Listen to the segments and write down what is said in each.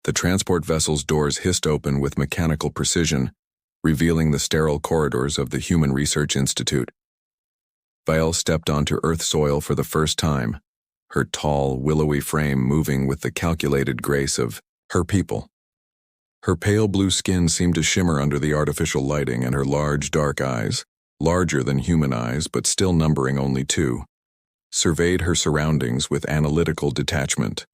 The transport vessel's doors hissed open with mechanical precision, revealing the sterile corridors of the Human Research Institute. Vial stepped onto Earth soil for the first time, her tall, willowy frame moving with the calculated grace of her people. Her pale blue skin seemed to shimmer under the artificial lighting, and her large, dark eyes, larger than human eyes but still numbering only 2, surveyed her surroundings with analytical detachment.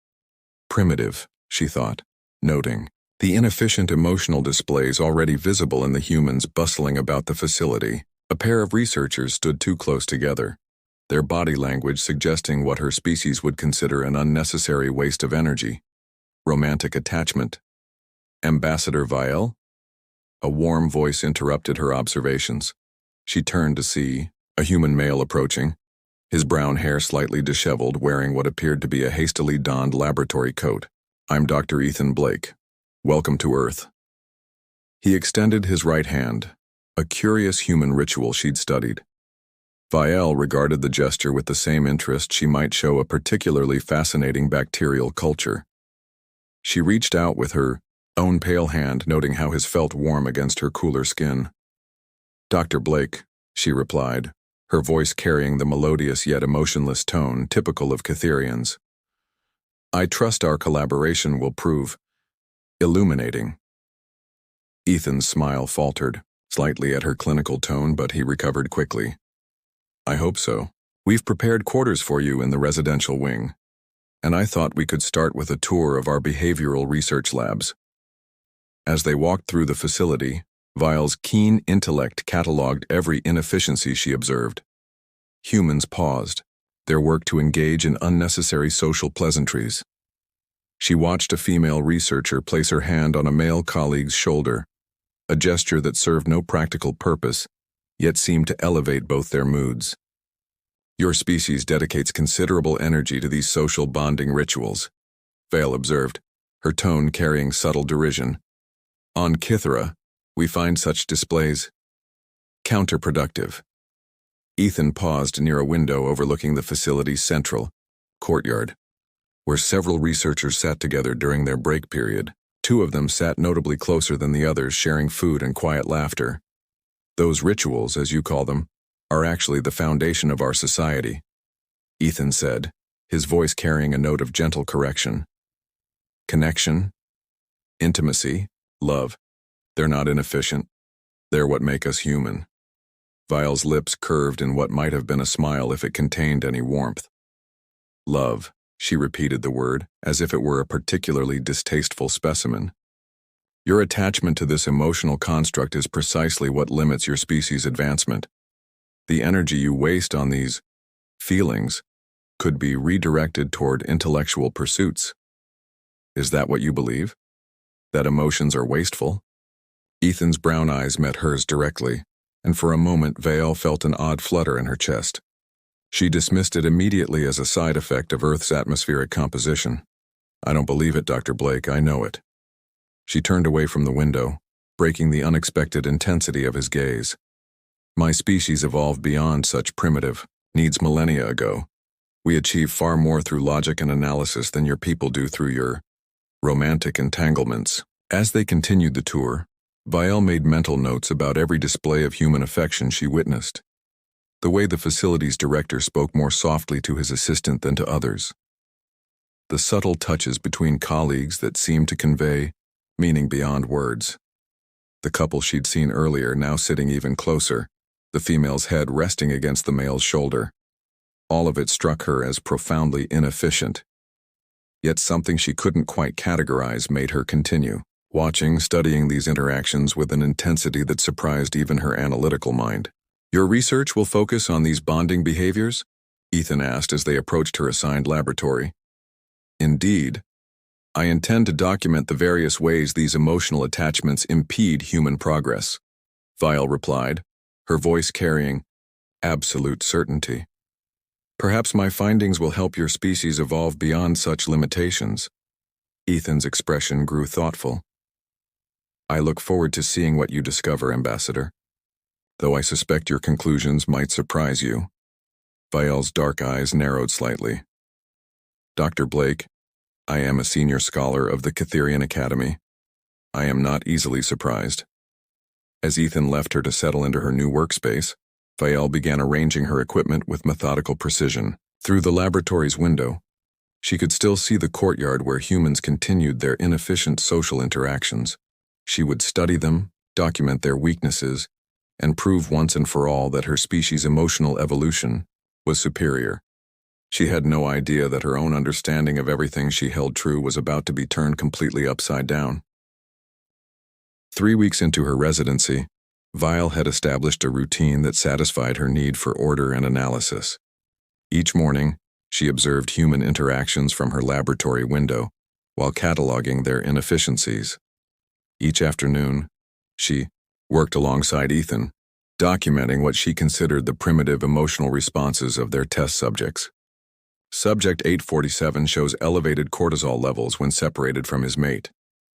Primitive, she thought, noting the inefficient emotional displays already visible in the humans bustling about the facility. A pair of researchers stood too close together, their body language suggesting what her species would consider an unnecessary waste of energy. Romantic attachment. Ambassador Vial? A warm voice interrupted her observations. She turned to see a human male approaching, his brown hair slightly disheveled, wearing what appeared to be a hastily donned laboratory coat. "I'm Dr. Ethan Blake. Welcome to Earth." He extended his right hand, a curious human ritual she'd studied. Vial regarded the gesture with the same interest she might show a particularly fascinating bacterial culture. She reached out with her own pale hand, noting how his felt warm against her cooler skin. "Dr. Blake," she replied, her voice carrying the melodious yet emotionless tone typical of Catherians. "I trust our collaboration will prove illuminating." Ethan's smile faltered slightly at her clinical tone, but he recovered quickly. "I hope so. We've prepared quarters for you in the residential wing, and I thought we could start with a tour of our behavioral research labs." As they walked through the facility, Vial's keen intellect cataloged every inefficiency she observed. Humans paused, their work to engage in unnecessary social pleasantries. She watched a female researcher place her hand on a male colleague's shoulder, a gesture that served no practical purpose, yet seemed to elevate both their moods. "Your species dedicates considerable energy to these social bonding rituals," Vial observed, her tone carrying subtle derision. "On Kythera, we find such displays counterproductive." Ethan paused near a window overlooking the facility's central courtyard, where several researchers sat together during their break period. 2 of them sat notably closer than the others, sharing food and quiet laughter. "Those rituals, as you call them, are actually the foundation of our society," Ethan said, his voice carrying a note of gentle correction. "Connection, intimacy, love. They're not inefficient. They're what make us human." Vial's lips curved in what might have been a smile if it contained any warmth. "Love," she repeated the word, as if it were a particularly distasteful specimen. "Your attachment to this emotional construct is precisely what limits your species' advancement. The energy you waste on these feelings could be redirected toward intellectual pursuits. Is that what you believe? That emotions are wasteful?" Ethan's brown eyes met hers directly, and for a moment Vial felt an odd flutter in her chest. She dismissed it immediately as a side effect of Earth's atmospheric composition. "I don't believe it, Dr. Blake, I know it." She turned away from the window, breaking the unexpected intensity of his gaze. "My species evolved beyond such primitive needs millennia ago. We achieve far more through logic and analysis than your people do through your romantic entanglements." As they continued the tour, Vial made mental notes about every display of human affection she witnessed. The way the facility's director spoke more softly to his assistant than to others. The subtle touches between colleagues that seemed to convey meaning beyond words. The couple she'd seen earlier now sitting even closer, the female's head resting against the male's shoulder. All of it struck her as profoundly inefficient. Yet something she couldn't quite categorize made her continue, studying these interactions with an intensity that surprised even her analytical mind. "Your research will focus on these bonding behaviors?" Ethan asked as they approached her assigned laboratory. "Indeed. I intend to document the various ways these emotional attachments impede human progress," Vial replied, her voice carrying absolute certainty. "Perhaps my findings will help your species evolve beyond such limitations." Ethan's expression grew thoughtful. "I look forward to seeing what you discover, Ambassador. Though I suspect your conclusions might surprise you." Vial's dark eyes narrowed slightly. "Dr. Blake, I am a senior scholar of the Catherian Academy. I am not easily surprised. As Ethan left her to settle into her new workspace, Vael began arranging her equipment with methodical precision. Through the laboratory's window, she could still see the courtyard where humans continued their inefficient social interactions. She would study them, document their weaknesses, and prove once and for all that her species' emotional evolution was superior. She had no idea that her own understanding of everything she held true was about to be turned completely upside down. 3 weeks into her residency, Vael had established a routine that satisfied her need for order and analysis. Each morning, she observed human interactions from her laboratory window while cataloging their inefficiencies. Each afternoon, she worked alongside Ethan, documenting what she considered the primitive emotional responses of their test subjects. Subject 847 shows elevated cortisol levels when separated from his mate,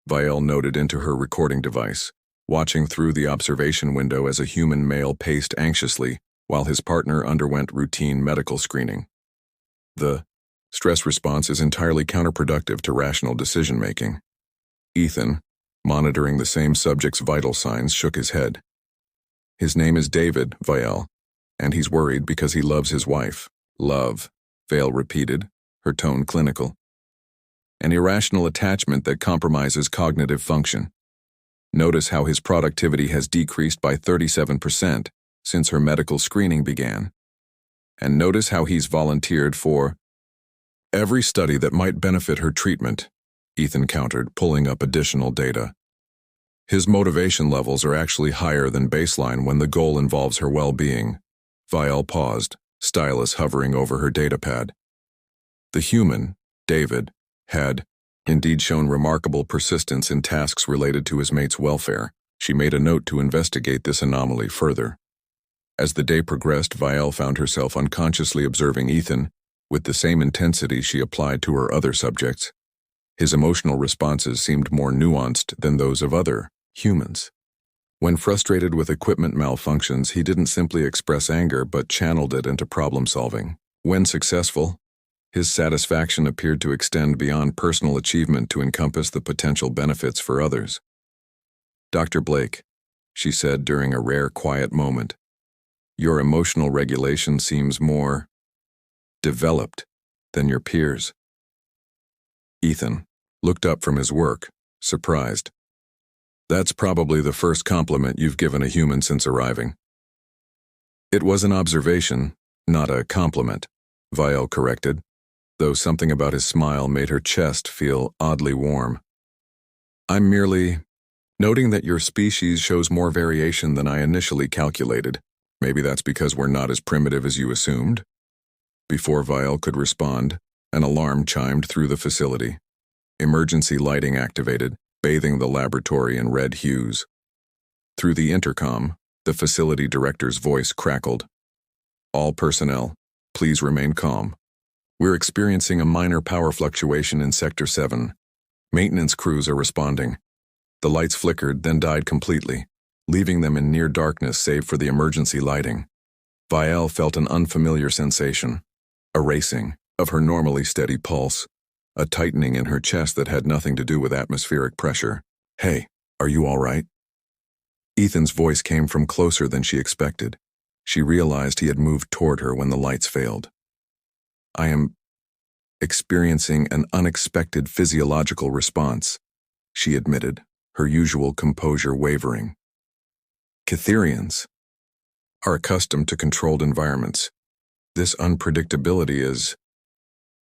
Vael noted into her recording device, watching through the observation window as a human male paced anxiously while his partner underwent routine medical screening. The stress response is entirely counterproductive to rational decision-making. Ethan, monitoring the same subject's vital signs, shook his head. His name is David, Vael, and he's worried because he loves his wife. Love, Vael repeated, her tone clinical. An irrational attachment that compromises cognitive function. Notice how his productivity has decreased by 37% since her medical screening began. And notice how he's volunteered for every study that might benefit her treatment, Ethan countered, pulling up additional data. His motivation levels are actually higher than baseline when the goal involves her well-being. Vael paused, stylus hovering over her datapad. The human, David, had indeed shown remarkable persistence in tasks related to his mate's welfare. She made a note to investigate this anomaly further. As the day progressed, Vael found herself unconsciously observing Ethan with the same intensity she applied to her other subjects. His emotional responses seemed more nuanced than those of other humans. When frustrated with equipment malfunctions, he didn't simply express anger but channeled it into problem-solving. When successful, his satisfaction appeared to extend beyond personal achievement to encompass the potential benefits for others. "Dr. Blake," she said during a rare quiet moment, "your emotional regulation seems more developed than your peers." Ethan looked up from his work, surprised. "That's probably the first compliment you've given a human since arriving." "It was an observation, not a compliment," Vael corrected, though something about his smile made her chest feel oddly warm. "I'm merely noting that your species shows more variation than I initially calculated. Maybe that's because we're not as primitive as you assumed." Before Vael could respond, an alarm chimed through the facility. Emergency lighting activated, bathing the laboratory in red hues. Through the intercom, the facility director's voice crackled. "All personnel, please remain calm. We're experiencing a minor power fluctuation in Sector 7. Maintenance crews are responding." The lights flickered, then died completely, leaving them in near darkness save for the emergency lighting. Vael felt an unfamiliar sensation, a racing of her normally steady pulse, a tightening in her chest that had nothing to do with atmospheric pressure. "Hey, are you all right?" Ethan's voice came from closer than she expected. She realized he had moved toward her when the lights failed. "I am experiencing an unexpected physiological response," she admitted, her usual composure wavering. "Catherians are accustomed to controlled environments. This unpredictability is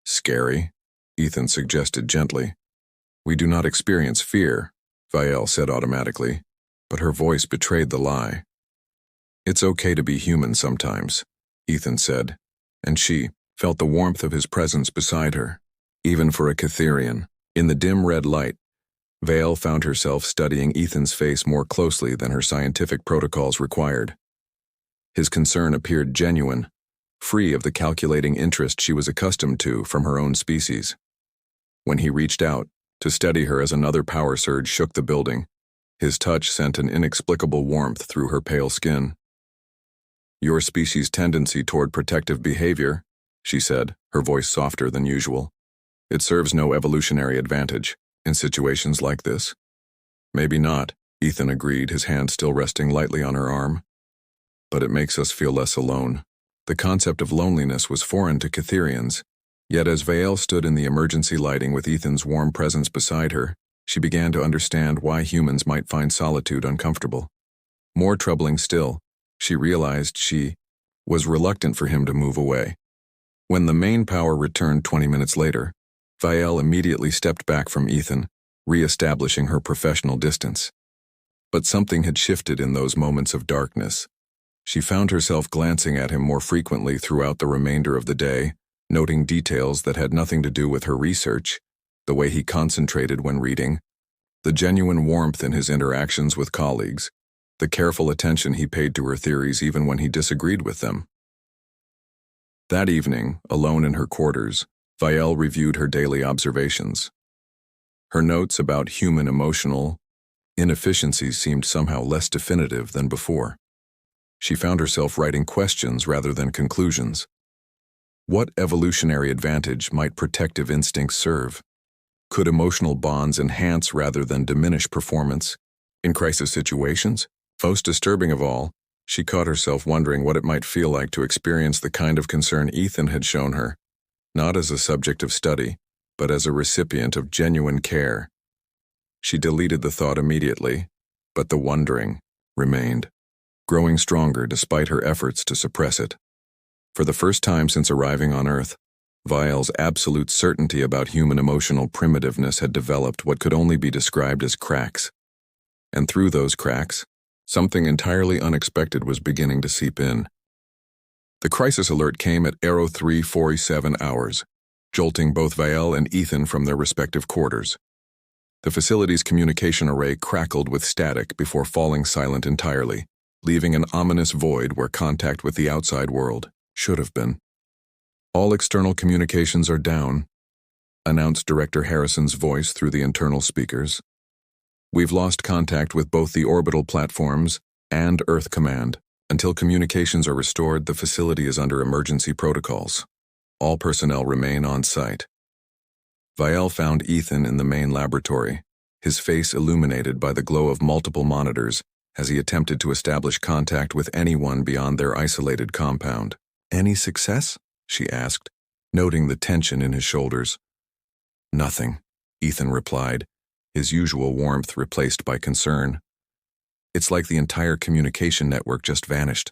scary," Ethan suggested gently. "We do not experience fear," Vael said automatically, but her voice betrayed the lie. "It's okay to be human sometimes," Ethan said, and she felt the warmth of his presence beside her, even for a Catherian. In the dim red light, Vael found herself studying Ethan's face more closely than her scientific protocols required. His concern appeared genuine, free of the calculating interest she was accustomed to from her own species. When he reached out to steady her as another power surge shook the building, his touch sent an inexplicable warmth through her pale skin. "Your species' tendency toward protective behavior," she said, her voice softer than usual, It serves no evolutionary advantage in situations like this. Maybe not, Ethan agreed, his hand still resting lightly on her arm. But it makes us feel less alone. The concept of loneliness was foreign to Cytherians, yet as Vael stood in the emergency lighting with Ethan's warm presence beside her, she began to understand why humans might find solitude uncomfortable. More troubling still, she realized she was reluctant for him to move away. When the main power returned 20 minutes later, Vael immediately stepped back from Ethan, re-establishing her professional distance. But something had shifted in those moments of darkness. She found herself glancing at him more frequently throughout the remainder of the day, noting details that had nothing to do with her research, the way he concentrated when reading, the genuine warmth in his interactions with colleagues, the careful attention he paid to her theories even when he disagreed with them. That evening, alone in her quarters, Vael reviewed her daily observations. Her notes about human emotional inefficiencies seemed somehow less definitive than before. She found herself writing questions rather than conclusions. What evolutionary advantage might protective instincts serve? Could emotional bonds enhance rather than diminish performance in crisis situations? Most disturbing of all, she caught herself wondering what it might feel like to experience the kind of concern Ethan had shown her, not as a subject of study, but as a recipient of genuine care. She deleted the thought immediately, but the wondering remained, growing stronger despite her efforts to suppress it. For the first time since arriving on Earth, Vael's absolute certainty about human emotional primitiveness had developed what could only be described as cracks. And through those cracks, something entirely unexpected was beginning to seep in. The crisis alert came at 03:47 hours, jolting both Vael and Ethan from their respective quarters. The facility's communication array crackled with static before falling silent entirely, leaving an ominous void where contact with the outside world should have been. "All external communications are down," announced Director Harrison's voice through the internal speakers. "We've lost contact with both the orbital platforms and Earth Command. Until communications are restored, the facility is under emergency protocols. All personnel remain on site." Vael found Ethan in the main laboratory, his face illuminated by the glow of multiple monitors as he attempted to establish contact with anyone beyond their isolated compound. "Any success?" she asked, noting the tension in his shoulders. "Nothing," Ethan replied, his usual warmth replaced by concern. "It's like the entire communication network just vanished.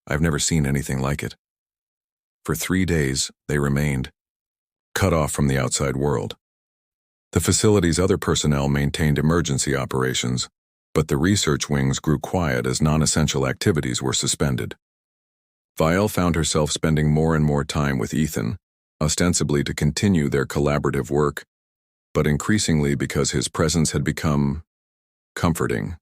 I've never seen anything like it." For 3 days, they remained, cut off from the outside world. The facility's other personnel maintained emergency operations, but the research wings grew quiet as non-essential activities were suspended. Vael found herself spending more and more time with Ethan, ostensibly to continue their collaborative work, but increasingly because his presence had become comforting.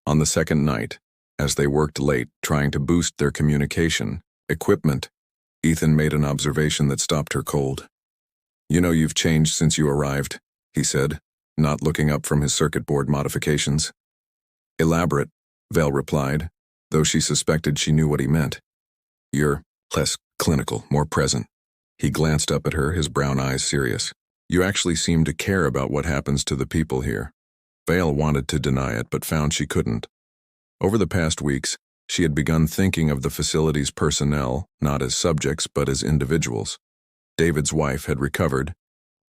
On the second night, as they worked late trying to boost their communication equipment, Ethan made an observation that stopped her cold. "You know you've changed since you arrived," he said, not looking up from his circuit board modifications. "Elaborate," Vael replied, though she suspected she knew what he meant. "You're less clinical, more present." He glanced up at her, his brown eyes serious. "You actually seem to care about what happens to the people here." Vael wanted to deny it, but found she couldn't. Over the past weeks, she had begun thinking of the facility's personnel not as subjects but as individuals. David's wife had recovered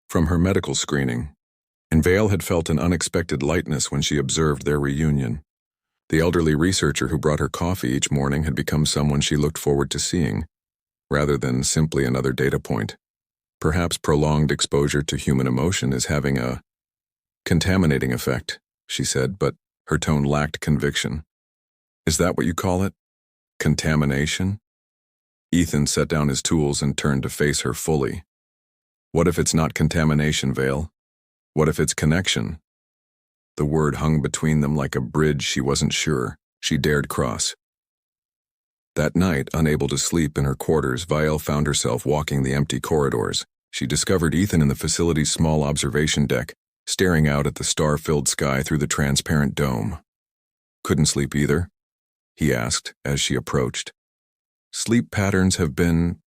from her medical screening, and Vael had felt an unexpected lightness when she observed their reunion. The elderly researcher who brought her coffee each morning had become someone she looked forward to seeing, rather than simply another data point. Perhaps prolonged exposure to human emotion is having a contaminating effect, she said, but her tone lacked conviction. "Is that what you call it? Contamination?" Ethan set down his tools and turned to face her fully. "What if it's not contamination, Vael? What if it's connection?" The word hung between them like a bridge she wasn't sure she dared cross. That night, unable to sleep in her quarters, Vael found herself walking the empty corridors. She discovered Ethan in the facility's small observation deck, staring out at the star-filled sky through the transparent dome. "Couldn't sleep either?" he asked as she approached. "Sleep patterns have been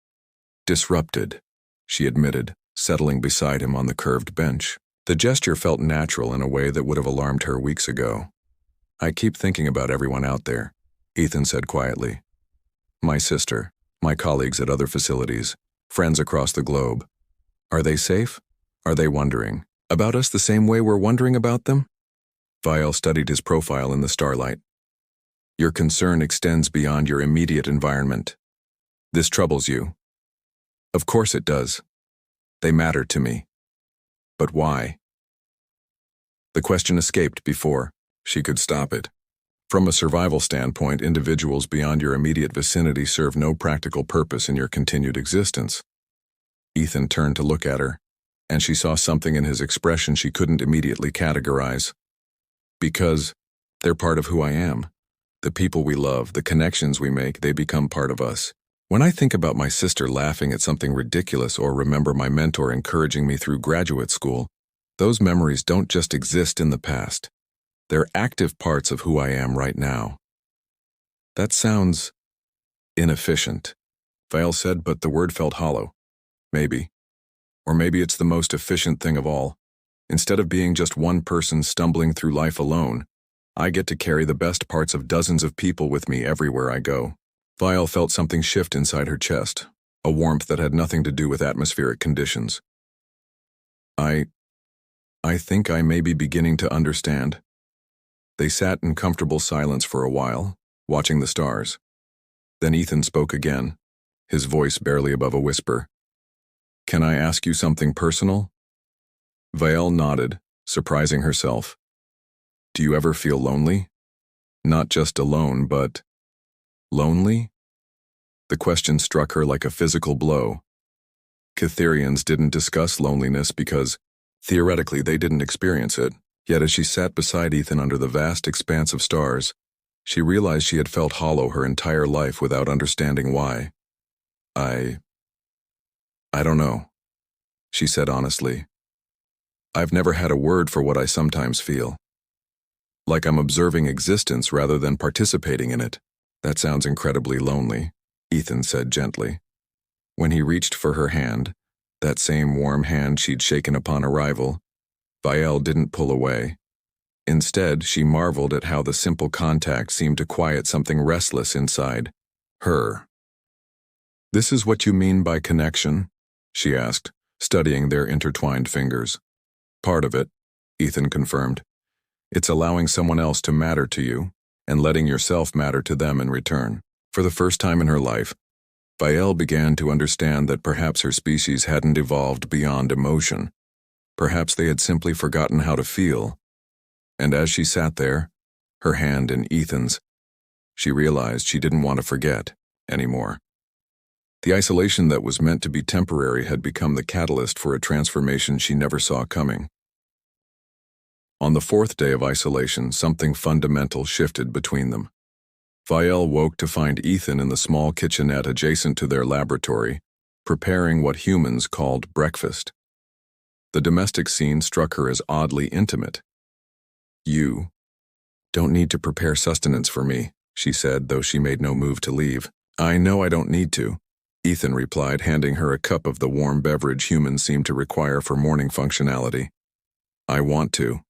disrupted," she admitted, settling beside him on the curved bench. The gesture felt natural in a way that would have alarmed her weeks ago. "I keep thinking about everyone out there," Ethan said quietly. "My sister, my colleagues at other facilities, friends across the globe. Are they safe? Are they wondering about us the same way we're wondering about them?" Vial studied his profile in the starlight. "Your concern extends beyond your immediate environment. This troubles you." "Of course it does. They matter to me. But why?" The question escaped before she could stop it. From a survival standpoint, individuals beyond your immediate vicinity serve no practical purpose in your continued existence. Ethan turned to look at her, and she saw something in his expression she couldn't immediately categorize. "Because they're part of who I am. The people we love, the connections we make, they become part of us. When I think about my sister laughing at something ridiculous or remember my mentor encouraging me through graduate school, those memories don't just exist in the past. They're active parts of who I am right now." "That sounds inefficient," Vial said, but the word felt hollow. "Maybe. Or maybe it's the most efficient thing of all. Instead of being just one person stumbling through life alone, I get to carry the best parts of dozens of people with me everywhere I go." Vial felt something shift inside her chest, a warmth that had nothing to do with atmospheric conditions. I think I may be beginning to understand." They sat in comfortable silence for a while, watching the stars. Then Ethan spoke again, his voice barely above a whisper. "Can I ask you something personal?" Vial nodded, surprising herself. "Do you ever feel lonely? Not just alone, but lonely?" The question struck her like a physical blow. Cytherians didn't discuss loneliness because, theoretically, they didn't experience it. Yet as she sat beside Ethan under the vast expanse of stars, she realized she had felt hollow her entire life without understanding why. I don't know," she said honestly. "I've never had a word for what I sometimes feel. Like I'm observing existence rather than participating in it." "That sounds incredibly lonely," Ethan said gently. When he reached for her hand, that same warm hand she'd shaken upon arrival, Vial didn't pull away. Instead, she marveled at how the simple contact seemed to quiet something restless inside her. "This is what you mean by connection?" she asked, studying their intertwined fingers. "Part of it," Ethan confirmed. "It's allowing someone else to matter to you, and letting yourself matter to them in return." For the first time in her life, Vial began to understand that perhaps her species hadn't evolved beyond emotion. Perhaps they had simply forgotten how to feel. And as she sat there, her hand in Ethan's, she realized she didn't want to forget anymore. The isolation that was meant to be temporary had become the catalyst for a transformation she never saw coming. On the fourth day of isolation, something fundamental shifted between them. Vial woke to find Ethan in the small kitchenette adjacent to their laboratory, preparing what humans called breakfast. The domestic scene struck her as oddly intimate. "You don't need to prepare sustenance for me," she said, though she made no move to leave. "I know I don't need to," Ethan replied, handing her a cup of the warm beverage humans seemed to require for morning functionality. "I want to."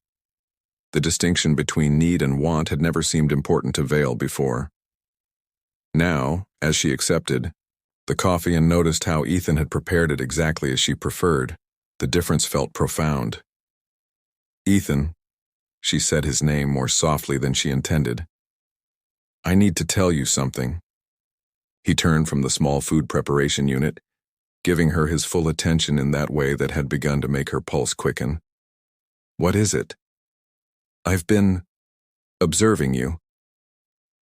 The distinction between need and want had never seemed important to Vial before. Now, as she accepted the coffee and noticed how Ethan had prepared it exactly as she preferred, the difference felt profound. "Ethan," she said his name more softly than she intended. "I need to tell you something." He turned from the small food preparation unit, giving her his full attention in that way that had begun to make her pulse quicken. "What is it?" "I've been observing you.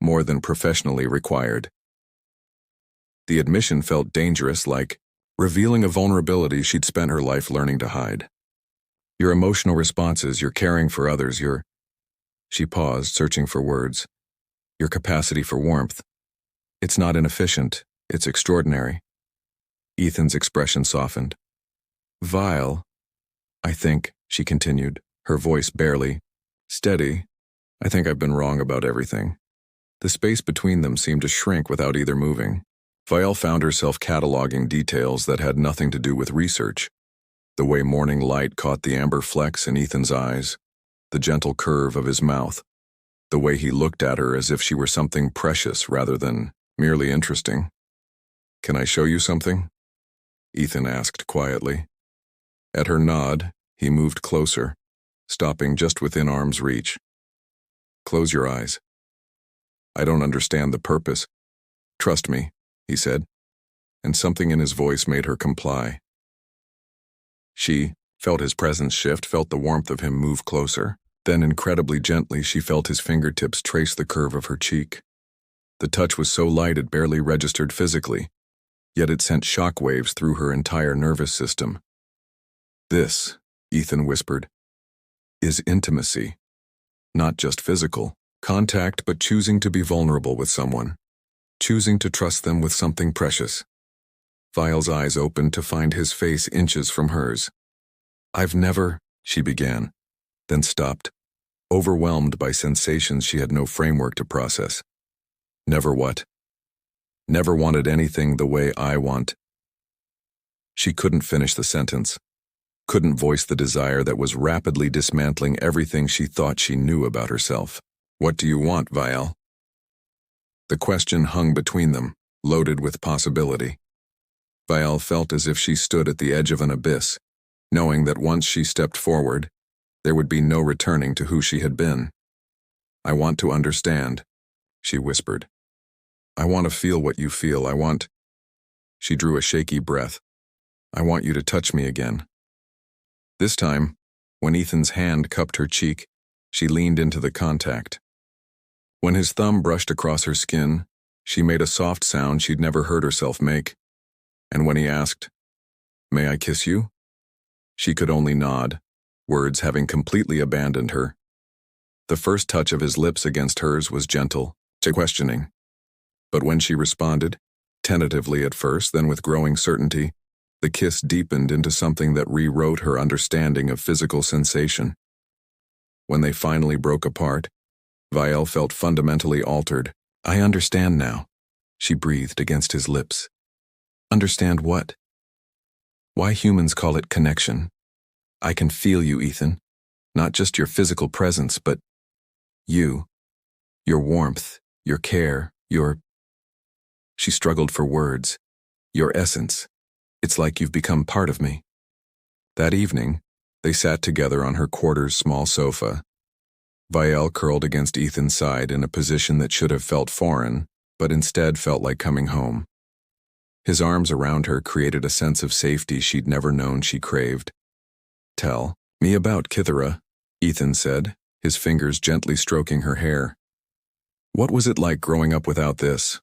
More than professionally required." The admission felt dangerous, like revealing a vulnerability she'd spent her life learning to hide. "Your emotional responses, your caring for others, your—" She paused, searching for words. "Your capacity for warmth. It's not inefficient, it's extraordinary." Ethan's expression softened. "Vial, I think," she continued, her voice barely steady. "I think I've been wrong about everything." The space between them seemed to shrink without either moving. Vial found herself cataloging details that had nothing to do with research. The way morning light caught the amber flecks in Ethan's eyes, the gentle curve of his mouth, the way he looked at her as if she were something precious rather than merely interesting. "Can I show you something?" Ethan asked quietly. At her nod, he moved closer, stopping just within arm's reach. "Close your eyes. I don't understand the purpose. Trust me," he said, and something in his voice made her comply. She felt his presence shift, felt the warmth of him move closer. Then incredibly gently she felt his fingertips trace the curve of her cheek. The touch was so light it barely registered physically, yet it sent shockwaves through her entire nervous system. "This," Ethan whispered, "is intimacy. Not just physical contact, but choosing to be vulnerable with someone. Choosing to trust them with something precious." Vial's eyes opened to find his face inches from hers. "I've never," she began, then stopped, overwhelmed by sensations she had no framework to process. "Never what?" "Never wanted anything the way I want." She couldn't finish the sentence, couldn't voice the desire that was rapidly dismantling everything she thought she knew about herself. "What do you want, Vial?" The question hung between them, loaded with possibility. Vial felt as if she stood at the edge of an abyss, knowing that once she stepped forward, there would be no returning to who she had been. "I want to understand," she whispered. "I want to feel what you feel. I want—" She drew a shaky breath. "I want you to touch me again." This time, when Ethan's hand cupped her cheek, she leaned into the contact. When his thumb brushed across her skin, she made a soft sound she'd never heard herself make. And when he asked, "May I kiss you?" she could only nod, words having completely abandoned her. The first touch of his lips against hers was gentle, questioning. But when she responded, tentatively at first, then with growing certainty, the kiss deepened into something that rewrote her understanding of physical sensation. When they finally broke apart, Vial felt fundamentally altered. "I understand now," she breathed against his lips. "Understand what?" "Why humans call it connection. I can feel you, Ethan. Not just your physical presence, but you. Your warmth, your care, your—" She struggled for words. "Your essence. It's like you've become part of me." That evening, they sat together on her quarter's small sofa. Vial curled against Ethan's side in a position that should have felt foreign, but instead felt like coming home. His arms around her created a sense of safety she'd never known she craved. "Tell me about Kithara," Ethan said, his fingers gently stroking her hair. "What was it like growing up without this?"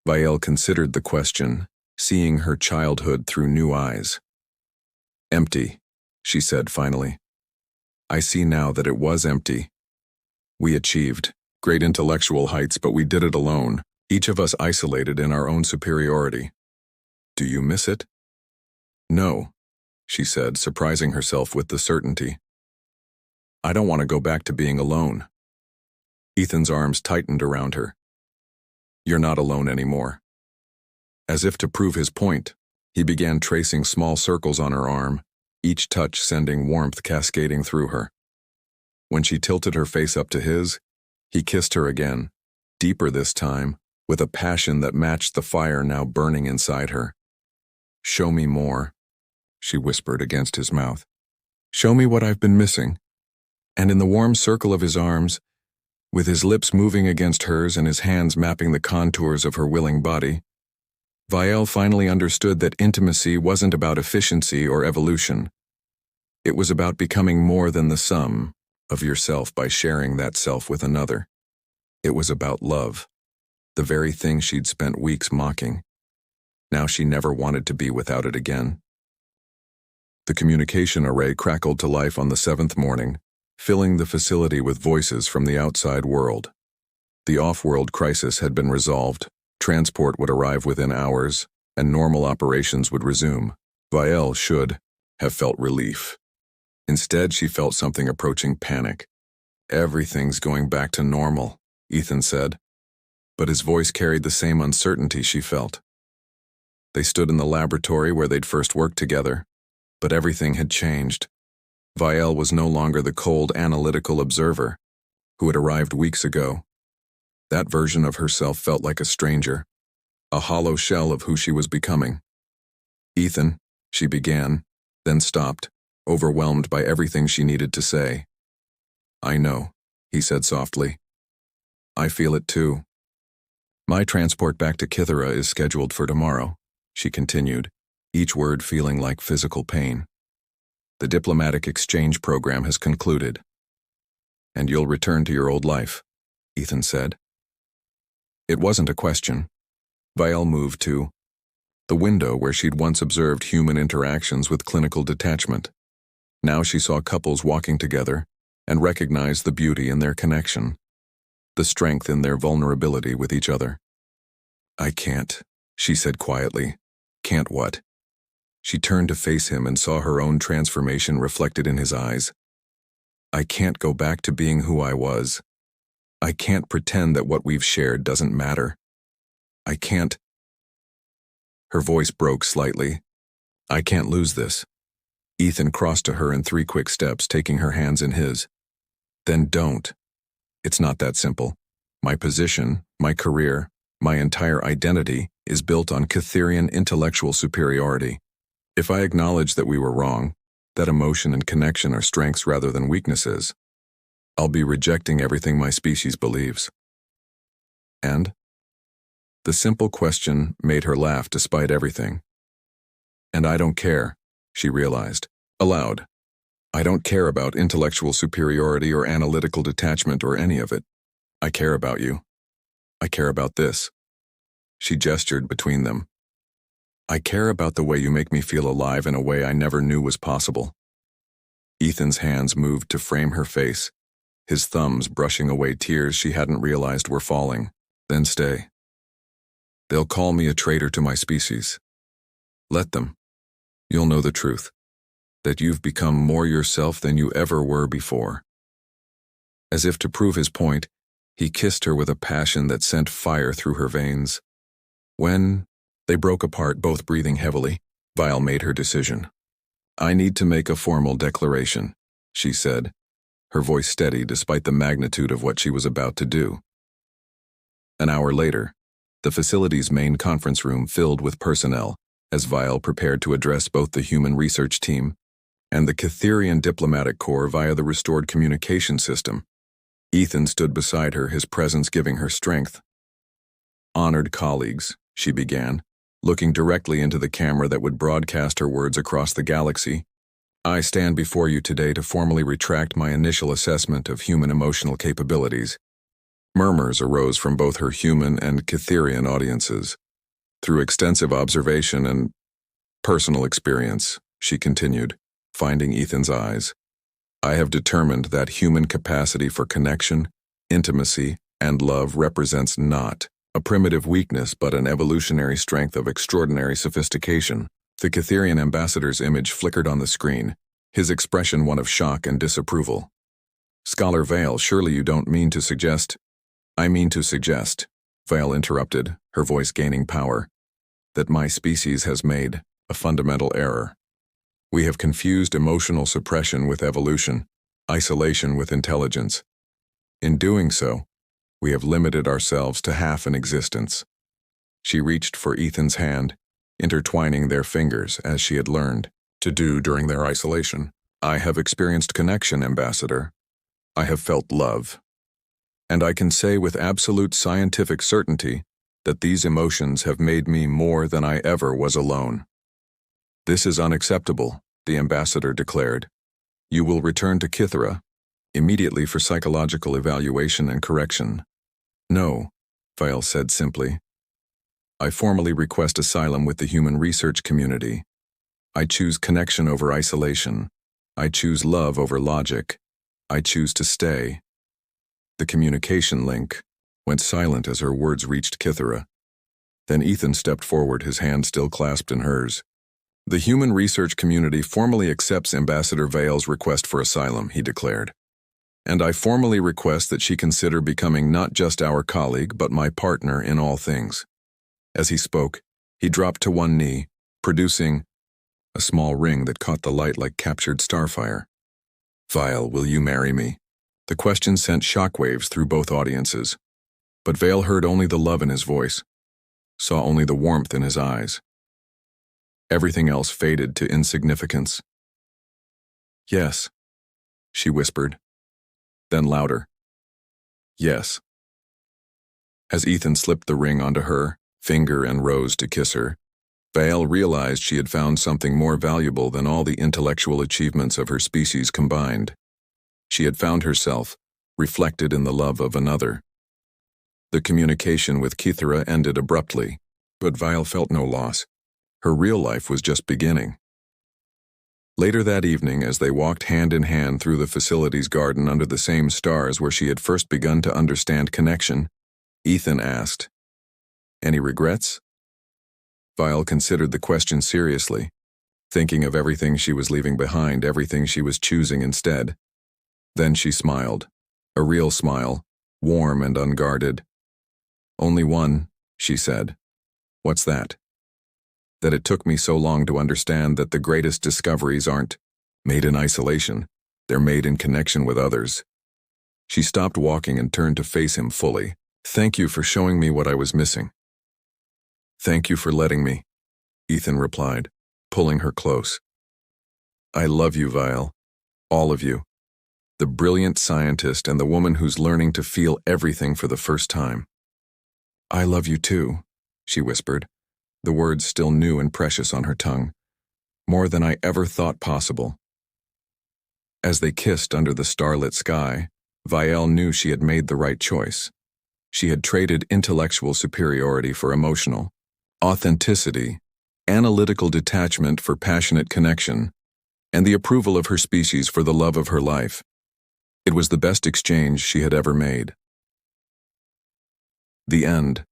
Vial considered the question, seeing her childhood through new eyes. "Empty," she said finally. "I see now that it was empty. We achieved great intellectual heights, but we did it alone, each of us isolated in our own superiority. Do you miss it?" "No," she said, surprising herself with the certainty. "I don't want to go back to being alone." Ethan's arms tightened around her. "You're not alone anymore." As if to prove his point, he began tracing small circles on her arm, each touch sending warmth cascading through her. When she tilted her face up to his, he kissed her again, deeper this time, with a passion that matched the fire now burning inside her. "Show me more," she whispered against his mouth. "Show me what I've been missing." And in the warm circle of his arms, with his lips moving against hers and his hands mapping the contours of her willing body, Vial finally understood that intimacy wasn't about efficiency or evolution. It was about becoming more than the sum of yourself by sharing that self with another. It was about love, the very thing she'd spent weeks mocking. Now she never wanted to be without it again. The communication array crackled to life on the 7th morning, filling the facility with voices from the outside world. The off-world crisis had been resolved, transport would arrive within hours, and normal operations would resume. Vial should have felt relief. Instead, she felt something approaching panic. "Everything's going back to normal," Ethan said, but his voice carried the same uncertainty she felt. They stood in the laboratory where they'd first worked together. But everything had changed. Vielle was no longer the cold, analytical observer who had arrived weeks ago. That version of herself felt like a stranger, a hollow shell of who she was becoming. "Ethan," she began, then stopped, overwhelmed by everything she needed to say. "I know," he said softly. "I feel it too." "My transport back to Kythera is scheduled for tomorrow," she continued, each word feeling like physical pain. "The diplomatic exchange program has concluded." "And you'll return to your old life," Ethan said. It wasn't a question. Vielle moved to the window where she'd once observed human interactions with clinical detachment. Now she saw couples walking together and recognized the beauty in their connection, the strength in their vulnerability with each other. "I can't," she said quietly. "Can't what?" She turned to face him and saw her own transformation reflected in his eyes. "I can't go back to being who I was. I can't pretend that what we've shared doesn't matter. I can't—" Her voice broke slightly. "I can't lose this." Ethan crossed to her in 3 quick steps, taking her hands in his. "Then don't. It's not that simple. My position, my career, my entire identity is built on Kytherian intellectual superiority. If I acknowledge that we were wrong, that emotion and connection are strengths rather than weaknesses, I'll be rejecting everything my species believes." And? The simple question made her laugh despite everything. "And I don't care," she realized, aloud. "I don't care about intellectual superiority or analytical detachment or any of it. I care about you. I care about this." She gestured between them. "I care about the way you make me feel alive in a way I never knew was possible." Ethan's hands moved to frame her face, his thumbs brushing away tears she hadn't realized were falling. "Then stay. They'll call me a traitor to my species. Let them. You'll know the truth, that you've become more yourself than you ever were before." As if to prove his point, he kissed her with a passion that sent fire through her veins. When they broke apart, both breathing heavily, Vielle made her decision. "I need to make a formal declaration," she said, her voice steady despite the magnitude of what she was about to do. An hour later, the facility's main conference room filled with personnel as Vielle prepared to address both the human research team and the Kytherian diplomatic corps via the restored communication system. Ethan stood beside her, his presence giving her strength. "Honored colleagues," she began, looking directly into the camera that would broadcast her words across the galaxy. "I stand before you today to formally retract my initial assessment of human emotional capabilities." Murmurs arose from both her human and Kytherian audiences. "Through extensive observation and personal experience," she continued, finding Ethan's eyes, "I have determined that human capacity for connection, intimacy, and love represents not a primitive weakness but an evolutionary strength of extraordinary sophistication." The Kytherian ambassador's image flickered on the screen, his expression one of shock and disapproval. "Scholar Vielle, surely you don't mean to suggest—" "I mean to suggest," Vielle interrupted, her voice gaining power, "that my species has made a fundamental error. We have confused emotional suppression with evolution, isolation with intelligence. In doing so, we have limited ourselves to half an existence." She reached for Ethan's hand, intertwining their fingers as she had learned to do during their isolation. "I have experienced connection, Ambassador. I have felt love. And I can say with absolute scientific certainty that these emotions have made me more than I ever was alone." "This is unacceptable," the ambassador declared. "You will return to Kythera immediately for psychological evaluation and correction." "No," Vielle said simply. "I formally request asylum with the human research community. I choose connection over isolation. I choose love over logic. I choose to stay." The communication link went silent as her words reached Kythera. Then Ethan stepped forward, his hand still clasped in hers. "The human research community formally accepts Ambassador Vielle's request for asylum," he declared. "And I formally request that she consider becoming not just our colleague, but my partner in all things." As he spoke, he dropped to one knee, producing a small ring that caught the light like captured starfire. Vile, will you marry me? The question sent shockwaves through both audiences. But Vale heard only the love in his voice, saw only the warmth in his eyes. Everything else faded to insignificance. Yes, she whispered. Then louder. Yes. As Ethan slipped the ring onto her finger and rose to kiss her, Vale realized she had found something more valuable than all the intellectual achievements of her species combined. She had found herself, reflected in the love of another. The communication with Kithara ended abruptly, but Vale felt no loss. Her real life was just beginning. Later that evening, as they walked hand in hand through the facility's garden under the same stars where she had first begun to understand connection, Ethan asked, "Any regrets?" Vile considered the question seriously, thinking of everything she was leaving behind, everything she was choosing instead. Then she smiled, a real smile, warm and unguarded. "Only one," she said. "What's that?" "That it took me so long to understand that the greatest discoveries aren't made in isolation, they're made in connection with others." She stopped walking and turned to face him fully. "Thank you for showing me what I was missing." "Thank you for letting me," Ethan replied, pulling her close. "I love you, Vile. All of you. The brilliant scientist and the woman who's learning to feel everything for the first time." "I love you too," she whispered, the words still new and precious on her tongue. "More than I ever thought possible." As they kissed under the starlit sky, Vile knew she had made the right choice. She had traded intellectual superiority for emotional authenticity, analytical detachment for passionate connection, and the approval of her species for the love of her life. It was the best exchange she had ever made. The end.